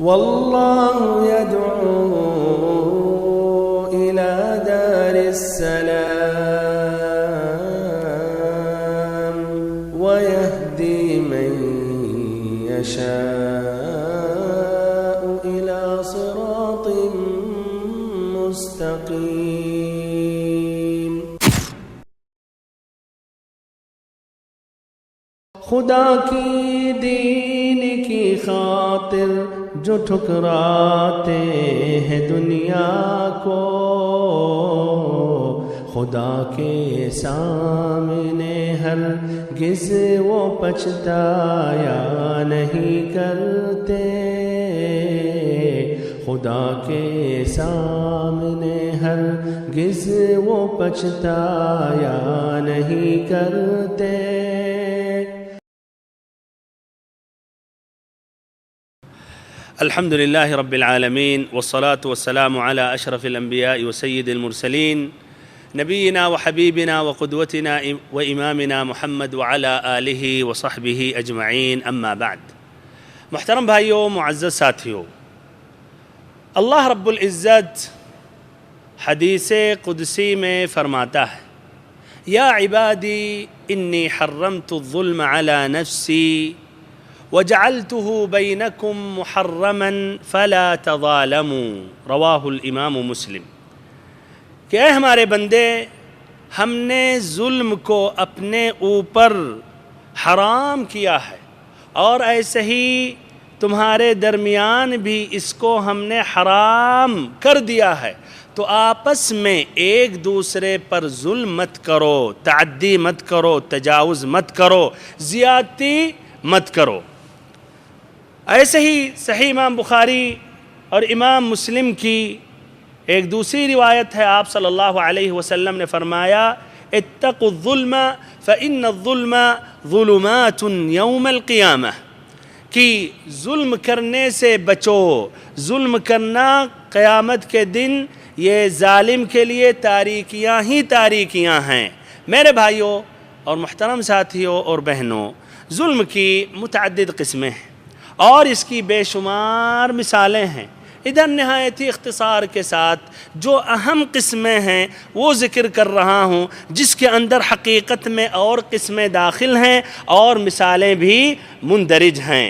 والله يدعو إلى دار السلام ويهدي من يشاء إلى صراط مستقيم۔ خدا کی دین کی خاطر جو ٹھکراتے ہیں دنیا کو، خدا کے سامنے ہرگز وہ پچھتایا نہیں کرتے، خدا کے سامنے ہرگز وہ پچھتایا نہیں کرتے۔ الحمد لله رب العالمين والصلاة والسلام على أشرف الأنبياء وسيد المرسلين نبينا وحبيبنا وقدوتنا وإمامنا محمد وعلى آله وصحبه أجمعين، أما بعد۔ محترم بھائیوں، معزز ساتھیوں، اللہ رب العزت حدیث قدسی میں فرماتا ہے: یا عبادی انی حرمت الظلم على نفسی وجعلته بینکم محرما فلا تظالموا، رواہ الامام مسلم۔ کہ اے ہمارے بندے، ہم نے ظلم کو اپنے اوپر حرام کیا ہے، اور ایسے ہی تمہارے درمیان بھی اس کو ہم نے حرام کر دیا ہے، تو آپس میں ایک دوسرے پر ظلم مت کرو، تعدی مت کرو، تجاوز مت کرو، زیادتی مت کرو۔ ایسے ہی صحیح امام بخاری اور امام مسلم کی ایک دوسری روایت ہے، آپ صلی اللہ علیہ وسلم نے فرمایا: اتقوا الظلم فإن الظلم ظلمات یوم القیامہ، کہ ظلم کرنے سے بچو، ظلم کرنا قیامت کے دن یہ ظالم کے لیے تاریکیاں ہی تاریکیاں ہیں۔ میرے بھائیوں اور محترم ساتھیوں اور بہنوں، ظلم کی متعدد قسمیں ہیں اور اس کی بے شمار مثالیں ہیں۔ ادھر نہایتی اختصار کے ساتھ جو اہم قسمیں ہیں وہ ذکر کر رہا ہوں، جس کے اندر حقیقت میں اور قسمیں داخل ہیں اور مثالیں بھی مندرج ہیں۔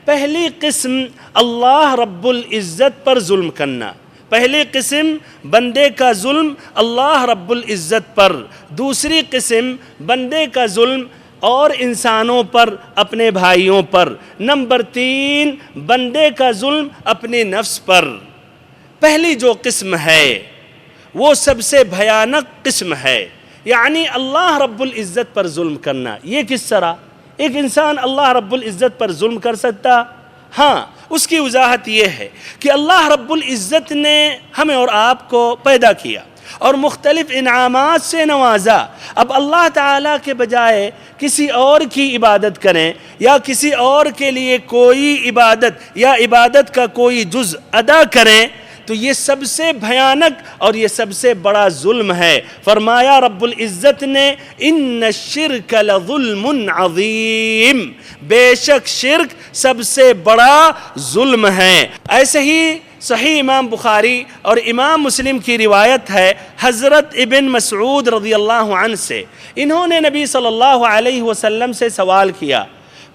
پہلی قسم اللہ رب العزت پر ظلم کرنا۔ پہلی قسم بندے کا ظلم اللہ رب العزت پر، دوسری قسم بندے کا ظلم اور انسانوں پر، اپنے بھائیوں پر، نمبر 3 بندے کا ظلم اپنے نفس پر۔ پہلی جو قسم ہے وہ سب سے بھیانک قسم ہے، یعنی اللہ رب العزت پر ظلم کرنا۔ یہ کس طرح ایک انسان اللہ رب العزت پر ظلم کر سکتا؟ ہاں، اس کی وضاحت یہ ہے کہ اللہ رب العزت نے ہمیں اور آپ کو پیدا کیا اور مختلف انعامات سے نوازا۔ اب اللہ تعالیٰ کے بجائے کسی اور کی عبادت کریں یا کسی اور کے لیے کوئی عبادت یا عبادت کا کوئی جز ادا کریں تو یہ سب سے بھیانک اور یہ سب سے بڑا ظلم ہے۔ فرمایا رب العزت نے: ان الشرک لظلم عظیم، بے شک شرک سب سے بڑا ظلم ہے۔ ایسے ہی صحیح امام بخاری اور امام مسلم کی روایت ہے حضرت ابن مسعود رضی اللہ عنہ سے، انہوں نے نبی صلی اللہ علیہ وسلم سے سوال کیا: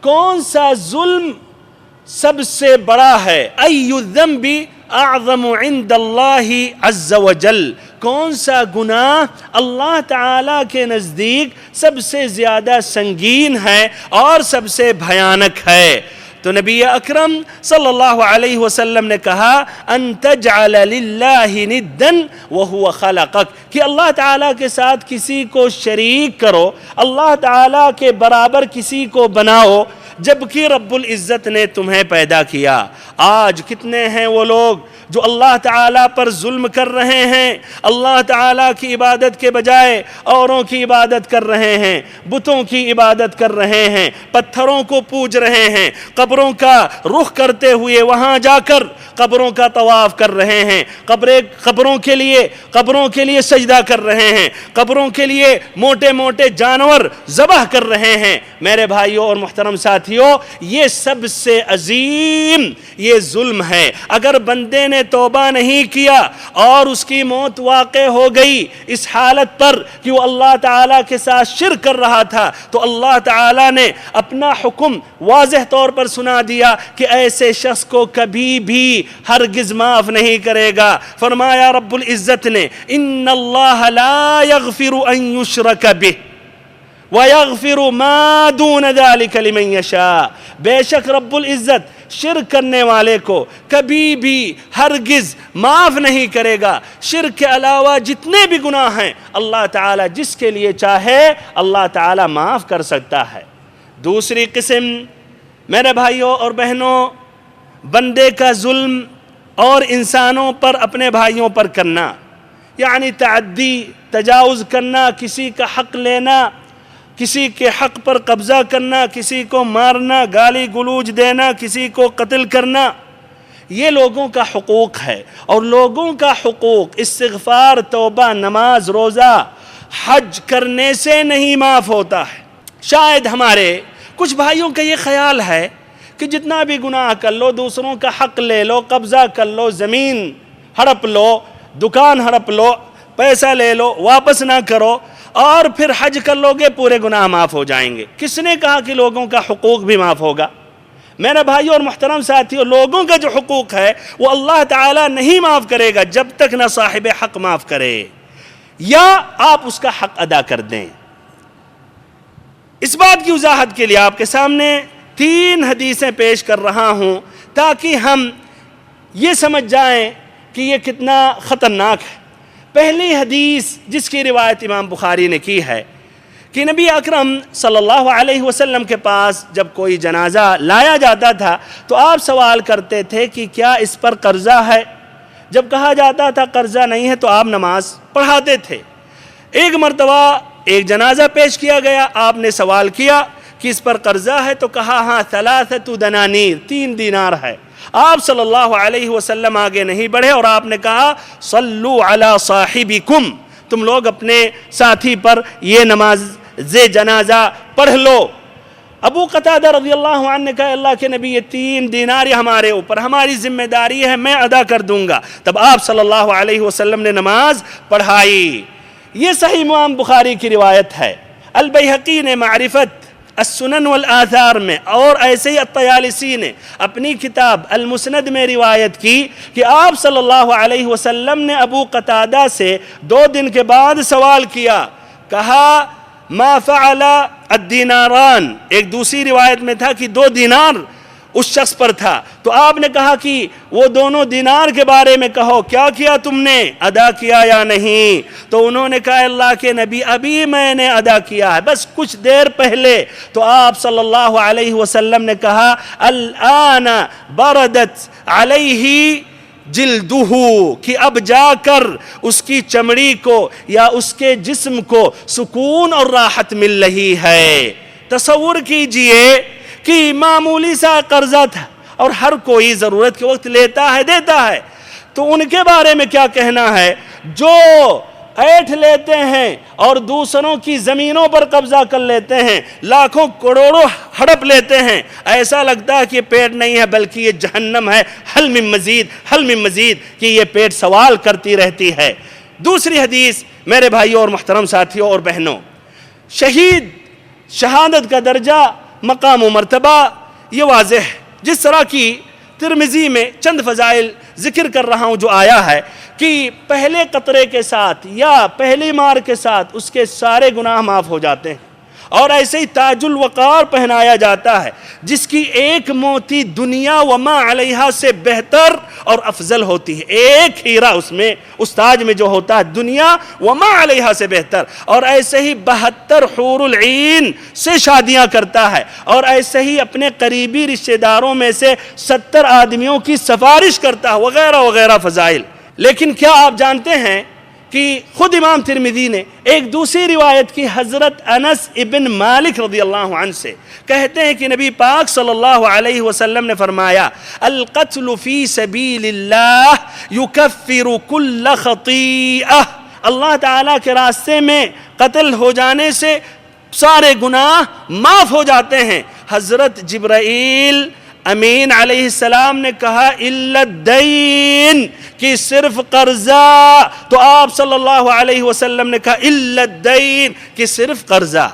کون سا ظلم سب سے بڑا ہے؟ ای الذنب اعظم عند اللہ عز وجل، کون سا گناہ اللہ تعالیٰ کے نزدیک سب سے زیادہ سنگین ہے اور سب سے بھیانک ہے؟ تو نبی اکرم صلی اللہ علیہ وسلم نے کہا: ان تجعل للہ ندا وہو خلقک، کہ اللہ تعالیٰ کے ساتھ کسی کو شریک کرو، اللہ تعالیٰ کے برابر کسی کو بناؤ جبکہ رب العزت نے تمہیں پیدا کیا۔ آج کتنے ہیں وہ لوگ جو اللہ تعالیٰ پر ظلم کر رہے ہیں، اللہ تعالیٰ کی عبادت کے بجائے اوروں کی عبادت کر رہے ہیں، بتوں کی عبادت کر رہے ہیں، پتھروں کو پوج رہے ہیں، قبروں کا رخ کرتے ہوئے وہاں جا کر قبروں کا طواف کر رہے ہیں، قبروں کے لیے سجدہ کر رہے ہیں، قبروں کے لیے موٹے موٹے جانور ذبح کر رہے ہیں۔ میرے بھائیوں اور محترم ساتھیوں، یہ سب سے عظیم یہ ظلم ہے۔ اگر بندے نے توبہ نہیں کیا اور اس کی موت واقع ہو گئی اس حالت پر کہ وہ اللہ تعالیٰ کے ساتھ شرک کر رہا تھا، تو اللہ تعالیٰ نے اپنا حکم واضح طور پر سنا دیا کہ ایسے شخص کو کبھی بھی ہرگز معاف نہیں کرے گا۔ فرمایا رب العزت نے ان اللہ لا یغفر ان یشرک بہ وَيَغْفِرُ مَا دُونَ ذَلِكَ لِمَنْ يَشَاءُ، بے شک رب العزت شرک کرنے والے کو کبھی بھی ہرگز معاف نہیں کرے گا۔ شرک کے علاوہ جتنے بھی گناہ ہیں اللہ تعالیٰ جس کے لیے چاہے اللہ تعالیٰ معاف کر سکتا ہے۔ دوسری قسم میرے بھائیوں اور بہنوں، بندے کا ظلم اور انسانوں پر اپنے بھائیوں پر کرنا، یعنی تعدی، تجاوز کرنا، کسی کا حق لینا، کسی کے حق پر قبضہ کرنا، کسی کو مارنا، گالی گلوچ دینا، کسی کو قتل کرنا، یہ لوگوں کا حقوق ہے۔ اور لوگوں کا حقوق استغفار، توبہ، نماز، روزہ، حج کرنے سے نہیں معاف ہوتا ہے۔ شاید ہمارے کچھ بھائیوں کا یہ خیال ہے کہ جتنا بھی گناہ کر لو، دوسروں کا حق لے لو، قبضہ کر لو، زمین ہڑپ لو، دکان ہڑپ لو، پیسہ لے لو، واپس نہ کرو اور پھر حج کر لو گے پورے گناہ معاف ہو جائیں گے۔ کس نے کہا کہ لوگوں کا حقوق بھی معاف ہوگا؟ میرے بھائیوں اور محترم ساتھیوں، لوگوں کا جو حقوق ہے وہ اللہ تعالیٰ نہیں معاف کرے گا جب تک نہ صاحب حق معاف کرے یا آپ اس کا حق ادا کر دیں۔ اس بات کی وضاحت کے لیے آپ کے سامنے 3 حدیثیں پیش کر رہا ہوں تاکہ ہم یہ سمجھ جائیں کہ یہ کتنا خطرناک ہے۔ پہلی حدیث جس کی روایت امام بخاری نے کی ہے کہ نبی اکرم صلی اللہ علیہ وسلم کے پاس جب کوئی جنازہ لایا جاتا تھا تو آپ سوال کرتے تھے کہ کیا اس پر قرضہ ہے؟ جب کہا جاتا تھا قرضہ نہیں ہے تو آپ نماز پڑھاتے تھے۔ ایک مرتبہ ایک جنازہ پیش کیا گیا، آپ نے سوال کیا کہ اس پر قرضہ ہے؟ تو کہا ہاں 3 دنانیر، 3 دینار ہے۔ آپ صلی اللہ علیہ وسلم آگے نہیں بڑھے اور آپ نے کہا صلو علی صاحبکم، تم لوگ اپنے ساتھی پر یہ نماز جنازہ پڑھ لو۔ ابو قتادہ رضی اللہ عنہ نے کہا اللہ کے نبی، یہ 3 دینار ہمارے اوپر، ہماری ذمہ داری ہے، میں ادا کر دوں گا۔ تب آپ صلی اللہ علیہ وسلم نے نماز پڑھائی۔ یہ صحیح امام بخاری کی روایت ہے۔ البیہقی نے معرفت السنن والآثار میں اور ایسے ہی الطیالسی نے اپنی کتاب المسند میں روایت کی کہ آپ صلی اللہ علیہ وسلم نے ابو قتادہ سے 2 دن کے بعد سوال کیا، کہا ما فعل الدیناران، ایک دوسری روایت میں تھا کہ 2 دینار اس شخص پر تھا، تو آپ نے کہا کہ وہ دونوں دینار کے بارے میں کہو، کیا کیا تم نے، ادا کیا یا نہیں؟ تو انہوں نے کہا اللہ کے نبی ابھی میں نے ادا کیا ہے، بس کچھ دیر پہلے۔ تو آپ صلی اللہ علیہ وسلم نے کہا الآن بردت علیہ جلدہ، کہ اب جا کر اس کی چمڑی کو یا اس کے جسم کو سکون اور راحت مل رہی ہے۔ تصور کیجئے کہ معمولی سا قرضہ تھا اور ہر کوئی ضرورت کے وقت لیتا ہے، دیتا ہے، تو ان کے بارے میں کیا کہنا ہے جو ایٹھ لیتے ہیں اور دوسروں کی زمینوں پر قبضہ کر لیتے ہیں، لاکھوں کروڑوں ہڑپ لیتے ہیں، ایسا لگتا ہے کہ یہ پیٹ نہیں ہے بلکہ یہ جہنم ہے، حل من مزید، حل من مزید، کہ یہ پیٹ سوال کرتی رہتی ہے۔ دوسری حدیث میرے بھائیوں اور محترم ساتھیوں اور بہنوں، شہادت کا درجہ، مقام و مرتبہ یہ واضح ہے، جس طرح کی ترمذی میں چند فضائل ذکر کر رہا ہوں جو آیا ہے کہ پہلے قطرے کے ساتھ یا پہلی مار کے ساتھ اس کے سارے گناہ معاف ہو جاتے ہیں، اور ایسے ہی تاج الوقار پہنایا جاتا ہے جس کی ایک موتی دنیا وما علیہا سے بہتر اور افضل ہوتی ہے۔ ایک ہیرا اس میں، اس تاج میں جو ہوتا ہے دنیا وما علیہا سے بہتر، اور ایسے ہی 72 حور العین سے شادیاں کرتا ہے، اور ایسے ہی اپنے قریبی رشتہ داروں میں سے 70 آدمیوں کی سفارش کرتا ہے، وغیرہ وغیرہ فضائل۔ لیکن کیا آپ جانتے ہیں کہ خود امام ترمذی نے ایک دوسری روایت کی حضرت انس ابن مالک رضی اللہ عنہ سے، کہتے ہیں کہ نبی پاک صلی اللہ علیہ وسلم نے فرمایا القتل فی سبیل اللہ یکفر کل خطیئہ، اللہ تعالیٰ کے راستے میں قتل ہو جانے سے سارے گناہ معاف ہو جاتے ہیں۔ حضرت جبرائیل امین علیہ السلام نے کہا الا الدین، کہ صرف قرضہ، تو آپ صلی اللہ علیہ وسلم نے کہا الا الدین، کہ صرف قرضہ۔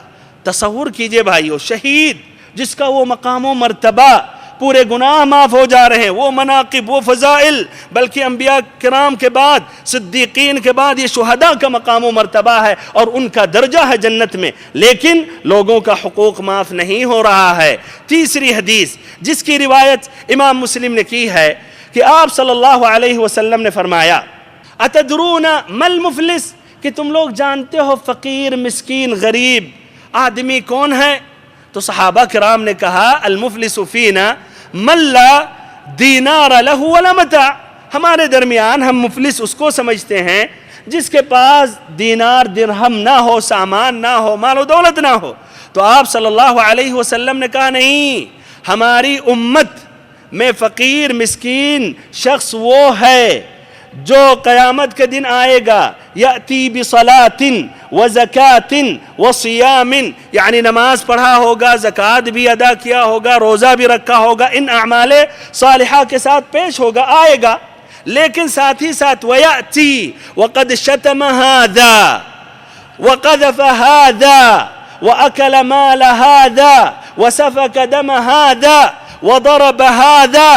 تصور کیجئے بھائیو، شہید جس کا وہ مقام و مرتبہ، پورے گناہ معاف ہو جا رہے ہیں، وہ مناقب، وہ فضائل، بلکہ انبیاء کرام کے بعد، صدیقین کے بعد یہ شہداء کا مقام و مرتبہ ہے اور ان کا درجہ ہے جنت میں، لیکن لوگوں کا حقوق معاف نہیں ہو رہا ہے۔ تیسری حدیث جس کی روایت امام مسلم نے کی ہے کہ آپ صلی اللہ علیہ وسلم نے فرمایا اتدرون ما المفلس، کہ تم لوگ جانتے ہو فقیر، مسکین، غریب آدمی کون ہے؟ تو صحابہ کرام نے کہا المفلس فینا من لا دینار لہ ولا متاع، ہمارے درمیان ہم مفلس اس کو سمجھتے ہیں جس کے پاس دینار درہم نہ ہو، سامان نہ ہو، مال و دولت نہ ہو۔ تو آپ صلی اللہ علیہ وسلم نے کہا نہیں، ہماری امت میں فقیر مسکین شخص وہ ہے جو قیامت کے دن آئے گا یأتی بصلاۃ وزکاۃ وصیام، یعنی نماز پڑھا ہوگا، زکوٰۃ بھی ادا کیا ہوگا، روزہ بھی رکھا ہوگا، ان اعمال صالحہ کے ساتھ پیش ہوگا، آئے گا، لیکن ساتھ ہی ساتھ ویأتی وقد شتم ہذا وقذف ہذا وأكل مال هذا وسفك دم هذا وضرب هذا،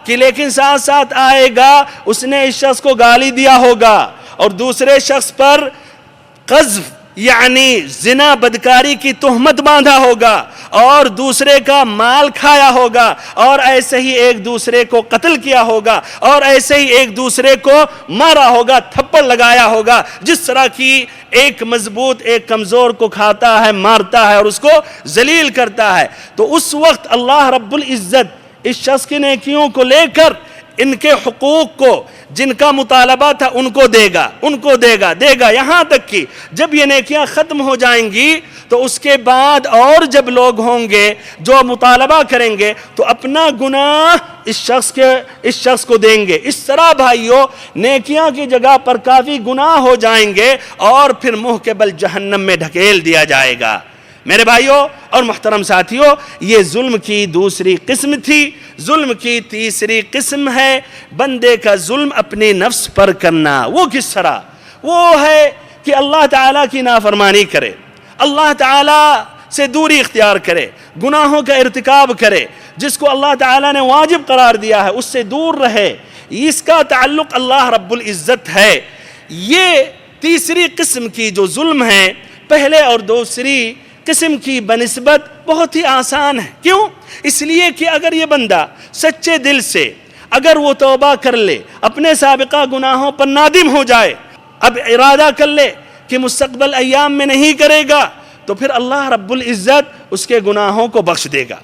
کہ لیکن ساتھ ساتھ آئے گا اس نے اس شخص کو گالی دیا ہوگا اور دوسرے شخص پر قذف یعنی زنا بدکاری کی تہمت باندھا ہوگا اور دوسرے کا مال کھایا ہوگا اور ایسے ہی ایک دوسرے کو قتل کیا ہوگا اور ایسے ہی ایک دوسرے کو مارا ہوگا، تھپڑ لگایا ہوگا، جس طرح کی ایک مضبوط ایک کمزور کو کھاتا ہے، مارتا ہے اور اس کو ذلیل کرتا ہے۔ تو اس وقت اللہ رب العزت اس شخص کی نیکیوں کو لے کر ان کے حقوق کو جن کا مطالبہ تھا ان کو دے گا، یہاں تک کہ جب یہ نیکیاں ختم ہو جائیں گی تو اس کے بعد اور جب لوگ ہوں گے جو مطالبہ کریں گے تو اپنا گناہ اس شخص کو دیں گے۔ اس طرح بھائیو نیکیاں کی جگہ پر کافی گناہ ہو جائیں گے اور پھر منہ کے بل جہنم میں ڈھکیل دیا جائے گا۔ میرے بھائیوں اور محترم ساتھیوں، یہ ظلم کی دوسری قسم تھی۔ ظلم کی تیسری قسم ہے بندے کا ظلم اپنی نفس پر کرنا۔ وہ کس طرح؟ وہ ہے کہ اللہ تعالیٰ کی نافرمانی کرے، اللہ تعالیٰ سے دوری اختیار کرے، گناہوں کا ارتکاب کرے، جس کو اللہ تعالیٰ نے واجب قرار دیا ہے اس سے دور رہے، اس کا تعلق اللہ رب العزت ہے۔ یہ تیسری قسم کی جو ظلم ہے پہلے اور دوسری قسم کی بنسبت بہت ہی آسان ہے۔ کیوں؟ اس لیے کہ اگر یہ بندہ سچے دل سے اگر وہ توبہ کر لے، اپنے سابقہ گناہوں پر نادم ہو جائے، اب ارادہ کر لے کہ مستقبل ایام میں نہیں کرے گا، تو پھر اللہ رب العزت اس کے گناہوں کو بخش دے گا۔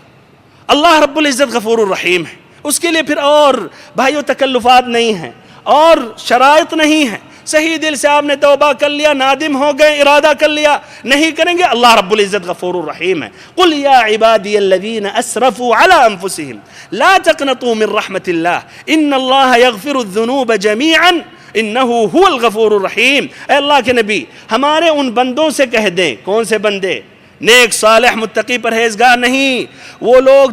اللہ رب العزت غفور الرحیم ہے، اس کے لیے پھر اور بھائیو تکلفات نہیں ہیں اور شرائط نہیں ہیں۔ صحیح دل سے آپ نے توبہ کر لیا، نادم ہو گئے، ارادہ کر لیا، نہیں کریں گے، اللہ رب العزت غفور الرحیم ہے۔ قل یا عبادی الذین اسرفوا علی انفسہم لا تقنطوا من رحمت اللہ ان اللہ یغفر الذنوب جمیعا انہ هو الغفور الرحیم۔ اے اللہ کے نبی ہمارے ان بندوں سے کہہ دیں، کون سے بندے؟ نیک صالح متقی پرہیزگار نہیں، وہ لوگ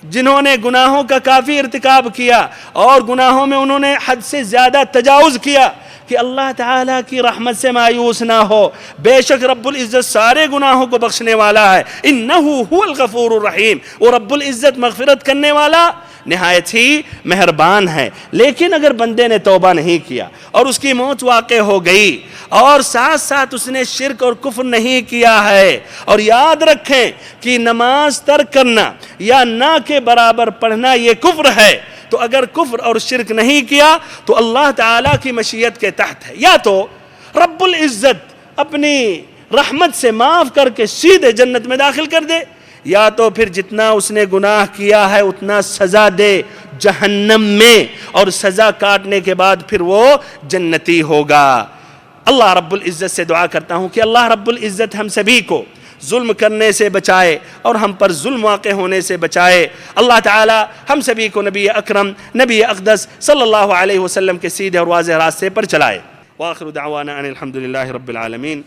جنہوں نے گناہوں کا کافی ارتکاب کیا اور گناہوں میں انہوں نے حد سے زیادہ تجاوز کیا، کہ اللہ تعالیٰ کی رحمت سے مایوس نہ ہو، بے شک رب العزت سارے گناہوں کو بخشنے والا ہے، انہ هو الغفور الرحیم، وہ رب العزت مغفرت کرنے والا نہایت ہی مہربان ہے۔ لیکن اگر بندے نے توبہ نہیں کیا اور اس کی موت واقع ہو گئی اور ساتھ ساتھ اس نے شرک اور کفر نہیں کیا ہے، اور یاد رکھیں کہ نماز ترک کرنا یا نہ کے برابر پڑھنا یہ کفر ہے، تو اگر کفر اور شرک نہیں کیا تو اللہ تعالیٰ کی مشیت کے تحت ہے، یا تو رب العزت اپنی رحمت سے معاف کر کے سیدھے جنت میں داخل کر دے، یا تو پھر جتنا اس نے گناہ کیا ہے اتنا سزا دے، جہنم میں، اور سزا کاٹنے کے بعد پھر وہ جنتی ہوگا۔ اللہ رب العزت سے دعا کرتا ہوں کہ اللہ رب العزت ہم سبھی کو ظلم کرنے سے بچائے اور ہم پر ظلم واقع ہونے سے بچائے۔ اللہ تعالی ہم سبھی کو نبی اکرم نبی اقدس صلی اللہ علیہ وسلم کے سیدھے اور واضح راستے پر چلائے۔ وآخر دعوانا ان الحمد للہ رب العالمین۔